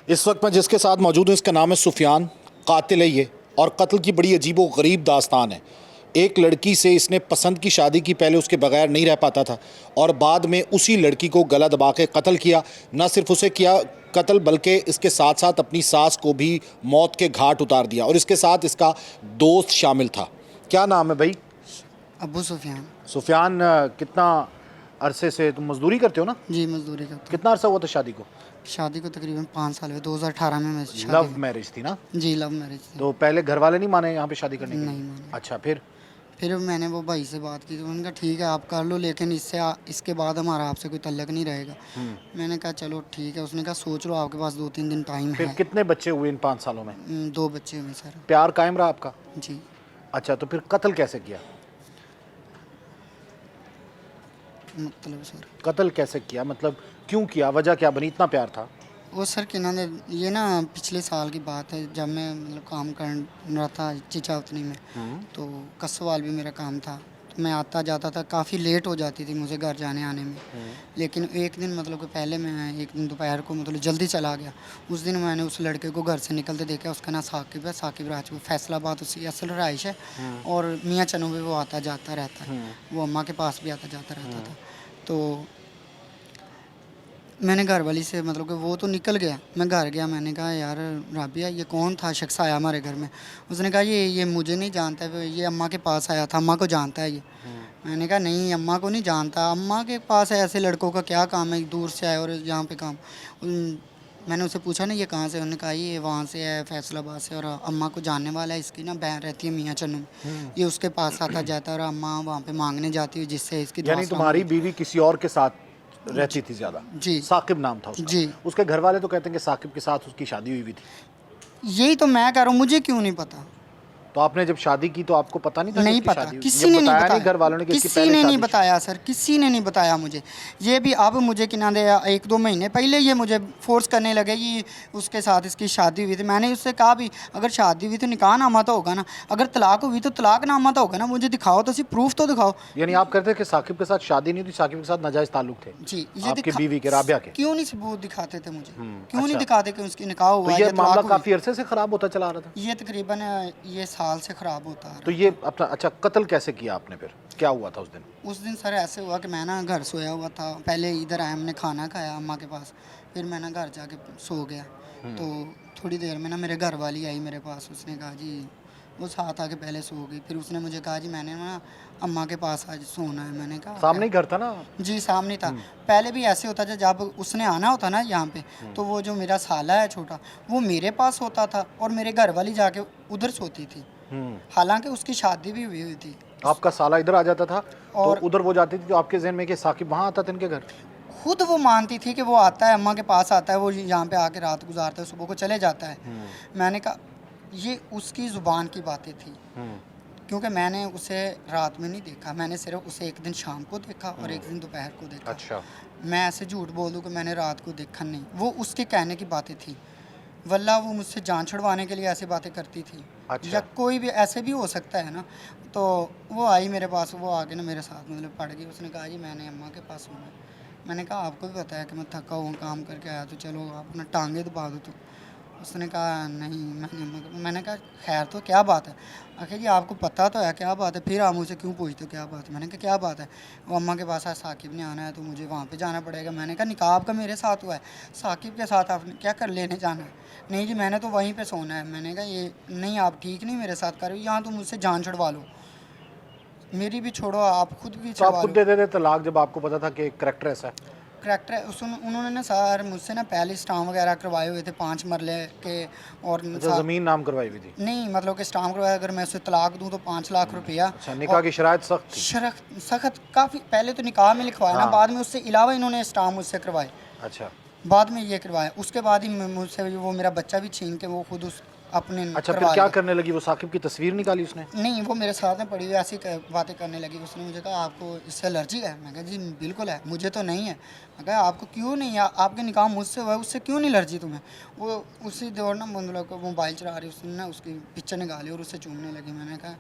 इस वक्त मैं जिसके साथ मौजूद हूँ इसका नाम है सुफियान। कातिल है ये, और कत्ल की बड़ी अजीब व गरीब दास्तान है। एक लड़की से इसने पसंद की शादी की, पहले उसके बगैर नहीं रह पाता था और बाद में उसी लड़की को गला दबा के कत्ल किया। न सिर्फ उसे किया कत्ल बल्कि इसके साथ साथ अपनी सास को भी मौत के घाट उतार दिया, और इसके साथ इसका दोस्त शामिल था। क्या नाम है भाई? अबू सुफियान। सुफियान, कितना अरसे से तुम मजदूरी करते हो ना? जी मजदूरी करता हूँ। कितना अरसा हुआ था शादी को? शादी को तकरीबन 5 साल हुए। 2018 में मैं शादी लव मैरिज थी ना? जी लव मैरिज थी। तो पहले घर वाले नहीं माने यहाँ पे शादी करने के लिए? नहीं माने। अच्छा, फिर मैंने वो भाई से बात की तो उन्होंने कहा ठीक है आप कर लो, लेकिन इसके बाद हमारा आपसे कोई तल्लक नहीं रहेगा। मैंने कहा चलो ठीक है। उसने कहा सोच लो, आपके पास 2-3 दिन टाइम फिर है। कितने बच्चे हुए इन 5 सालों में? 2 बच्चे हुए सर। प्यार कायम रहा आपका? जी। अच्छा, तो फिर कत्ल कैसे किया? मतलब सर कत्ल कैसे किया मतलब क्यों किया, वजह क्या बनी, इतना प्यार था? वो सर कि ना ये ना पिछले साल की बात है, जब मैं मतलब काम कर रहा था चिचावतनी में, तो कसवाल भी मेरा काम था। तो मैं आता जाता था, काफ़ी लेट हो जाती थी मुझे घर जाने आने में। लेकिन एक दिन मतलब कि पहले मैं एक दिन दोपहर को मतलब जल्दी चला गया। उस दिन मैंने उस लड़के को घर से निकलते देखा। उसका नाम साकिब है, साकिब राजपूत। फैसलाबाद उसकी असल रहाइश है, और मियाँ चनों में वो आता जाता रहता है। वो अम्मा के पास भी आता जाता रहता था। तो मैंने घर वाली से मतलब कि वो तो निकल गया, मैं घर गया। मैंने कहा यार राबिया ये कौन था शख्स आया हमारे घर में? उसने कहा ये मुझे नहीं जानता है, ये अम्मा के पास आया था, अम्मा को जानता है ये। मैंने कहा नहीं अम्मा को नहीं जानता, अम्मा के पास है ऐसे लड़कों का क्या काम है, दूर से आए और यहाँ पे काम। मैंने उससे पूछा ना ये कहाँ से? उन्होंने कहा ये वहाँ से है, फैसलाबाद से, और अम्मा को जानने वाला है, इसकी ना बहन रहती है मियाँ चन्नू में, ये उसके पास आता जाता है और अम्मा वहाँ पे मांगने जाती है जिससे इसकी यानी तुम्हारी बीवी किसी और के साथ रहती थी ज्यादा? जी। साकिब नाम था उसका? जी। उसके घर वाले तो कहते हैं कि साकिब के साथ उसकी शादी हुई भी थी। यही तो मैं कह रहा हूँ, मुझे क्यों नहीं पता? तो आपने जब शादी की तो आपको पता नहीं था नहीं कि पता, शादी हुई? किसी ये ने नहीं बताया बताया। नहीं घर वालों ने कि इसकी किसी पहले ने नहीं शादी? बताया सर, किसी ने नहीं बताया मुझे। ये भी अब मुझे किना दे 1-2 महीने पहले ये मुझे फोर्स करने लगे कि उसके साथ इसकी शादी हुई थी। मैंने उससे कहा भी अगर शादी हुई तो निकाहनामा तो होगा ना, अगर तलाक हुई तो तलाकनामा तो होगा ना, मुझे दिखाओ तो प्रूफ तो दिखाओ। यानी आप कहते हैं कि साकिब के साथ शादी नहीं थी, साकिब के साथ नाजायज ताल्लुक थे? जी। आपकी बीवी के, राबिया के? क्यों नहीं सबूत दिखाते थे मुझे? क्यों नहीं अच्छा। दिखाते कि उसकी निकाह हुआ तो है ये या मामला तलाक हुई? काफी अरसे से खराब होता चला आ रहा था? ये तकरीबन ये साल से ख़राब होता है। तो ये अपना, अच्छा, कत्ल कैसे किया आपने, फिर क्या हुआ था उस दिन? उस दिन सर ऐसे हुआ कि मैं ना घर सोया हुआ था। पहले इधर आया, हमने खाना खाया अम्मा के पास, फिर मैं ना घर जाके सो गया। तो थोड़ी देर में ना मेरे घर वाली आई मेरे पास। उसने कहा जी, वो साथ आके पहले सो गई। फिर उसने मुझे कहा जी मैंने ना अम्मा के पास आज सोना है। मैंने कहा सामने ही घर था ना? जी सामने था। पहले भी ऐसे होता था, जब उसने आना होता ना यहाँ पे, तो वो जो मेरा साला है छोटा, वो मेरे पास होता था और मेरे घर वाली जाके उधर सोती थी। हालांकि उसकी शादी भी हुई थी। आपका साला इधर आ जाता था और तो उधर वो जाती थी, तो आपके जहन में कि साकिब वहाँ आता था इनके घर? खुद वो मानती थी कि वो आता है, अम्मा के पास आता है, वो यहाँ पे आके रात गुजारता है, सुबह को चले जाता है। मैंने कहा ये उसकी ज़ुबान की बातें थी, क्योंकि मैंने उसे रात में नहीं देखा। मैंने सिर्फ उसे एक दिन शाम को देखा और एक दिन दोपहर को देखा। अच्छा। मैं ऐसे झूठ बोल दूँ कि मैंने रात को देखा नहीं, वो उसके कहने की बातें थी। वल्ला वो मुझसे जान छुड़वाने के लिए ऐसी बातें करती थी। अच्छा। या कोई भी ऐसे भी हो सकता है ना। तो वो आई मेरे पास, वो आके ना मेरे साथ मतलब पड़ गई। उसने कहा जी मैंने अम्मा के पास सोना है। मैंने कहा आपको भी पता है कि मैं थका हुआ काम करके आया, तो चलो आप अपना टांगे दबा दो। तो उसने कहा नहीं मैंने अम्मा को। मैंने कहा खैर तो क्या बात है? आखिर जी आपको पता तो है क्या बात है, फिर आप मुझसे क्यों पूछते हो क्या बात है? मैंने कहा क्या बात है? वो अम्मा के पास आज साकिब ने आना है तो मुझे वहाँ पे जाना पड़ेगा। मैंने कहा निकाह आपका मेरे साथ हुआ है, साकिब के साथ आपने क्या कर लेने जाना है? नहीं जी मैंने तो वहीं पे सोना है। मैंने कहा ये नहीं, आप ठीक नहीं मेरे साथ कर रहे हो, यहाँ तो मुझसे जान छुड़वा लो, मेरी भी छोड़ो आप खुद भी तो आप छुड़वा खुद लो। दे देते तलाक जब आपको पता था कि करैक्टर ऐसा है? करैक्टर उन्होंने ना सर मुझसे ना पहले स्टाम्प वगैरह करवाए हुए थे 5 मरले के। और अच्छा, जमीन नाम करवाई हुई थी? नहीं मतलब कि स्टाम्प करवाया, अगर मैं उसे तलाक दूं तो 5 लाख रुपया। अच्छा, निकाह की शराइत सख्त थी? सख्त काफ़ी। पहले तो निकाह में लिखवाया ना, हाँ। बाद में उससे अलावा इन्होंने स्टाम्प मुझसे करवाए, अच्छा। बाद में ये करवाया। उसके बाद ही मुझसे वो मेरा बच्चा भी छीन के वो खुद उस अपने अच्छा, फिर करवा क्या लिया। करने लगी वो? साकिब की तस्वीर निकाली उसने? नहीं वो मेरे साथ में पड़ी हुई ऐसी बातें करने लगी। उसने मुझे कहा आपको इससे एलर्जी है? मैं कहा जी बिल्कुल है, मुझे तो नहीं है। मैं कहा आपको क्यों नहीं है? आपके निकाह मुझसे हुआ है, उससे क्यों नहीं एलर्जी तुम्हें? वो उसी दौर ना मतलब को मोबाइल चला रही, उसने ना उसकी पिक्चर निकाली और उससे चूमने लगी। मैंने कहा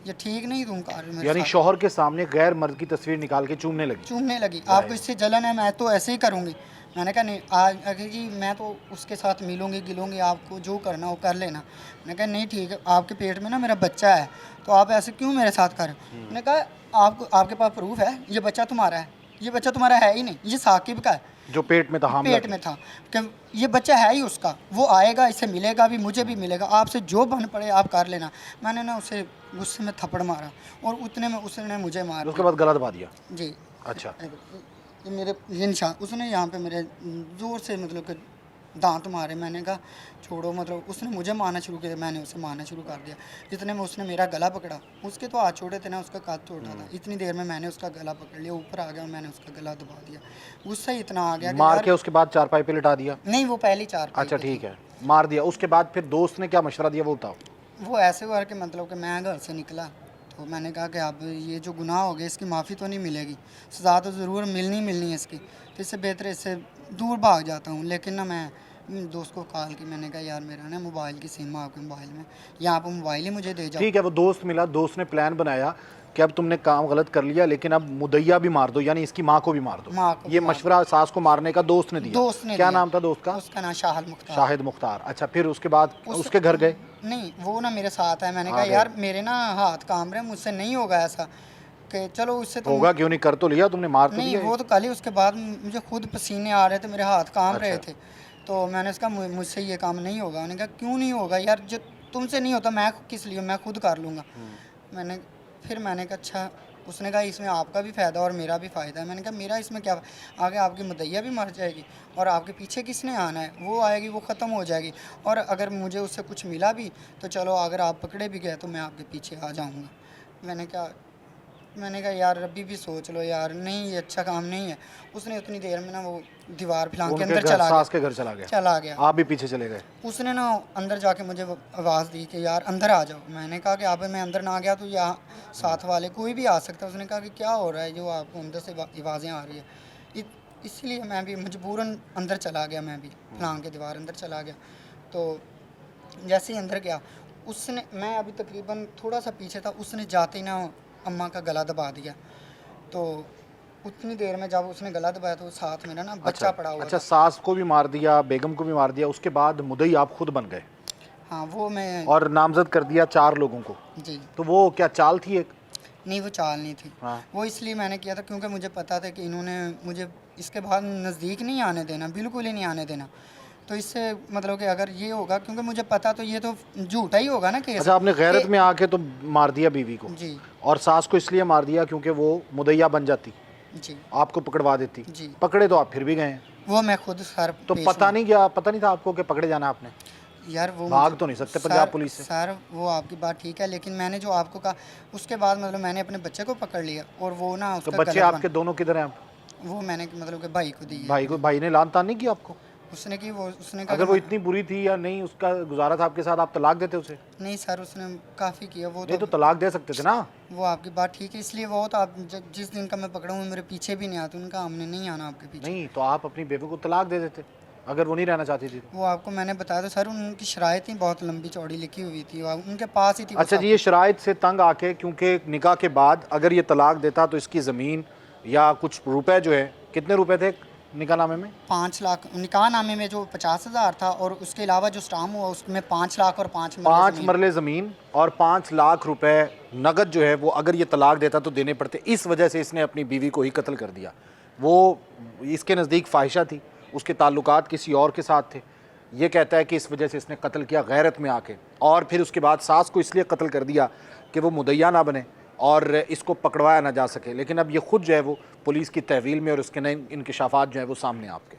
ये ठीक नहीं तुम कर रहे हो मेरे यानी साथ। शौहर के सामने गैर मर्द की तस्वीर निकाल के चूमने लगी? चूमने लगी। आपको इससे जलन है? मैं तो ऐसे ही करूँगी। मैंने कहा नहीं, आज अगर जी मैं तो उसके साथ मिलूँगी गिलूँगी, आपको जो करना हो कर लेना। मैंने कहा नहीं ठीक है, आपके पेट में ना मेरा बच्चा है, तो आप ऐसे क्यों मेरे साथ कर रहे हो? मैंने कहा आपको, आपके पास प्रूफ है? ये बच्चा तुम्हारा है? ये बच्चा तुम्हारा है ही नहीं, ये साकिब का है, जो पेट में था, हामला पेट में था, कि ये बच्चा है ही उसका, वो आएगा, इससे मिलेगा भी, मुझे भी मिलेगा, आपसे जो बन पड़े आप कर लेना। मैंने ना उसे गुस्से में थप्पड़ मारा और उतने में उसने मुझे मार उसके बाद गला दबा दिया। दिया। जी। अच्छा। ये मेरे ये निशान, उसने यहाँ पे मेरे ज़ोर से मतलब कि दांत मारे। मैंने कहा छोड़ो, मतलब उसने मुझे मारना शुरू किया, मैंने उसे मारना शुरू कर दिया। इतने में उसने मेरा गला पकड़ा, उसके तो हाथ छोड़े थे ना, उसका काट छोटा था। इतनी देर में मैंने उसका गला पकड़ लिया, ऊपर आ गया और मैंने उसका गला दबा दिया। गुस्सा इतना आ गया कि मार यार, के उसके बाद चारपाई पे लिटा दिया? नहीं वो पहली चार पे अच्छा थी। ठीक है, मार दिया। उसके बाद फिर दोस्त ने क्या मशवरा दिया वो बताओ। वो ऐसे हुआ कि मतलब कि मैं घर से निकला तो मैंने कहा कि अब ये जो गुनाह हो गया इसकी माफ़ी तो नहीं मिलेगी, सज़ा तो ज़रूर मिलनी है इसकी, तो इससे बेहतर इससे दूर भाग जाता हूँ। लेकिन ना मैं दोस्त को कॉल की, मैंने कहा यार मेरा ना मोबाइल की सिम है आपके मोबाइल में, या आप मोबाइल ही मुझे दे जाओ। ठीक है, वो दोस्त मिला, दोस्त ने प्लान बनाया कि अब तुमने काम गलत कर लिया, लेकिन अब मुदैया भी मार दो, यानी इसकी माँ को भी मार दो। माँ को ये भी मार मशवरा सास को मारने का दोस्त ने दिया। दोस्त ने क्या दिया। नाम था दोस्त का? उसका नाम शाहिद मुख्तार। शाहिद मुख्तार। अच्छा, फिर उसके बाद उसके घर गए? नहीं, वो ना मेरे साथ है। मैंने हाँ, कहा गए। यार मेरे ना हाथ काम रहे, मुझसे नहीं होगा ऐसा, कि चलो उससे तो होगा क्यों नहीं, कर तो लिया तुमने, मार तो नहीं, दिया। वो तो कल ही, उसके बाद मुझे खुद पसीने आ रहे थे, मेरे हाथ काम रहे अच्छा। थे। तो मैंने उसका मुझसे ये काम नहीं होगा। मैंने कहा क्यों नहीं होगा यार, जो तुमसे नहीं होता मैं किस लिए, मैं खुद कर लूँगा। मैंने कहा अच्छा। उसने कहा इसमें आपका भी फ़ायदा और मेरा भी फ़ायदा है। मैंने कहा मेरा इसमें क्या, आगे आपकी मुदैया भी मर जाएगी और आपके पीछे किसने आना है, वो आएगी, वो ख़त्म हो जाएगी। और अगर मुझे उससे कुछ मिला भी तो चलो, अगर आप पकड़े भी गए तो मैं आपके पीछे आ जाऊँगा। मैंने कहा यार अभी भी सोच लो यार, नहीं ये अच्छा काम नहीं है। उसने उतनी देर में ना वो दीवार फैला के उनके अंदर घर, चला सास गया। के घर चला गया। चला गया। आप भी पीछे चले गए? उसने ना अंदर जाके मुझे वो आवाज़ दी कि यार अंदर आ जाओ। मैंने कहा कि अब मैं अंदर ना गया तो यहाँ साथ वाले कोई भी आ सकता है। उसने कहा कि क्या हो रहा है जो आपको अंदर से आवाज़ें आ रही है। इसलिए मैं भी मजबूरन अंदर चला गया, मैं भी फलांग के दीवार अंदर चला गया। तो जैसे ही अंदर गया, उसने, मैं अभी तकरीबन थोड़ा सा पीछे था, उसने जाते ही ना अम्मा का गला दबा दिया। तो उतनी देर में जब उसने गला दबाया तो साथ में ना बच्चा पड़ा हुआ अच्छा, था। सास को भी मार दिया, बेगम को भी मार दिया, उसके बाद मुदई आप खुद बन गए हाँ, वो मैं, और नामजद कर दिया 4 लोगों को। जी तो वो क्या चाल थी एक? नहीं, वो चाल नहीं थी। हाँ। वो इसलिए मैंने किया था क्योंकि मुझे पता था कि इन्होंने मुझे इसके बाद नज़दीक नहीं आने देना, बिल्कुल ही नहीं आने देना। तो इससे मतलब कि अगर ये होगा, क्योंकि मुझे पता तो ये तो झूठा ही होगा ना केस। अच्छा, आपने गैरत में आके तो मार दिया बीवी को, जी और सास को इसलिए मार दिया क्योंकि वो मुदैया बन जाती, जी आपको पकड़वा देती। जी। पकड़े तो आप फिर भी गए हैं, वो मैं खुद सर तो पेश पता हुआ। नहीं क्या, पता नहीं था आपको कि पकड़े जाना आपने? यार वो भाग मुझे- तो नहीं सकते पंजाब पुलिस से। सर वो आपकी बात ठीक है, लेकिन मैंने जो आपको कहा उसके बाद मतलब मैंने अपने बच्चे को पकड़ लिया और वो ना तो उसका बच्चे गला आपके दोनों किधर हैं अब? वो मैंने मतलब कि भाई को दी है। भाई को, भाई ने लान तान नहीं किया आपको? उसने की, वो उसने कहा अगर कि वो इतनी बुरी थी या नहीं, उसका गुजारा था आपके साथ, आप तलाक देते उसे? नहीं सर, उसने काफ़ी किया। वो नहीं तो तलाक दे सकते थे ना। वो आपकी बात ठीक है, इसलिए वो तो आप जिस दिन का मैं पकड़ा हूँ मेरे पीछे भी नहीं आते, उनका हमने नहीं आना आपके पीछे। नहीं तो आप अपनी बेबी को तलाक दे देते अगर वो नहीं रहना चाहती थी। वो आपको मैंने बताया तो सर, उनकी शराइत ही बहुत लंबी चौड़ी लिखी हुई थी, उनके पास ही थी वो अच्छा सब जी, ये शराइत से तंग आके, क्योंकि निकाह के बाद अगर ये तलाक देता तो इसकी ज़मीन या कुछ रुपए जो है, कितने रुपए थे निकाह नामे में? 5 लाख निकाह नामे में जो 50,000 था, और उसके अलावा जो स्टाम हुआ उसमें 5 लाख और 5 5 मरले ज़मीन और 5 लाख रुपए नगद जो है वो अगर ये तलाक देता तो देने पड़ते। इस वजह से इसने अपनी बीवी को ही कत्ल कर दिया। वो इसके नज़दीक फाहिशा थी, उसके ताल्लुकात किसी और के साथ थे। ये कहता है कि इस वजह से इसने कत्ल किया गैरत में आके, और फिर उसके बाद सास को इसलिए कत्ल कर दिया कि वो मुदैया ना बने और इसको पकड़वाया ना जा सके। लेकिन अब ये खुद जो है वो पुलिस की तहवील में और उसके नए इंकशाफात जो है वो सामने आपके